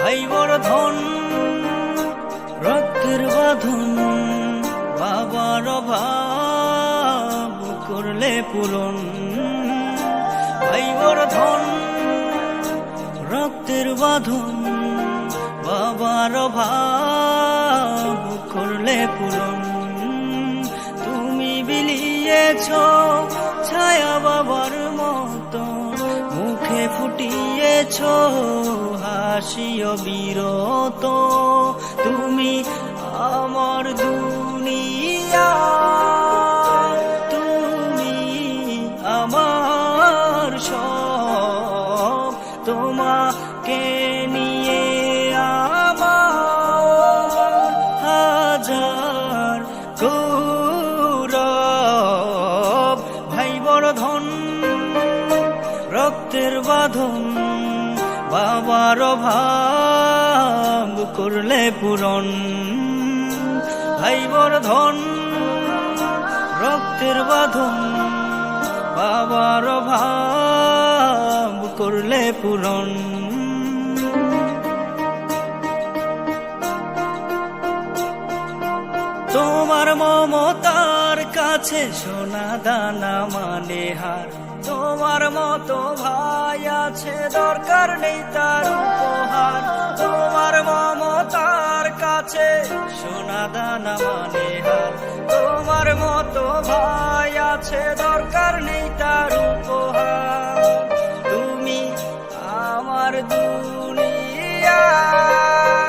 ভাই বড় ধন, রক্তের বাঁধন, বাবার অভাব করলে পূরণ। ভাই বড় ধন, রক্তের বাঁধন, বাবার অভাব করলে পূরণ। তুমি বিলিয়েছ ছায়া বাবার মতো, মুখে ফুটিয়েছ হাসি অবিরত। তুমি আমার দুনিয়া, তুমি আমার সব, তোমাকে নিয়ে আমার হাজার গৌরব। ভাই বড় ধন, রক্তের বাঁধন, বাবার অভাব করলে পূরণ। ভাই বড় ধন, রক্তের বাঁধন, বাবার অভাব করলে পূরণ। তোমার মমতার কাছে সোনা দানা মানে হার। তোমার মতো ভাই আছে, দরকার নেই তার উপহার। তোমার মমতার কাছে সোনা দানা মানে হার। তোমার মতো ভাই আছে, দরকার নেই তার উপহার। তুমি আমার দুনিয়া।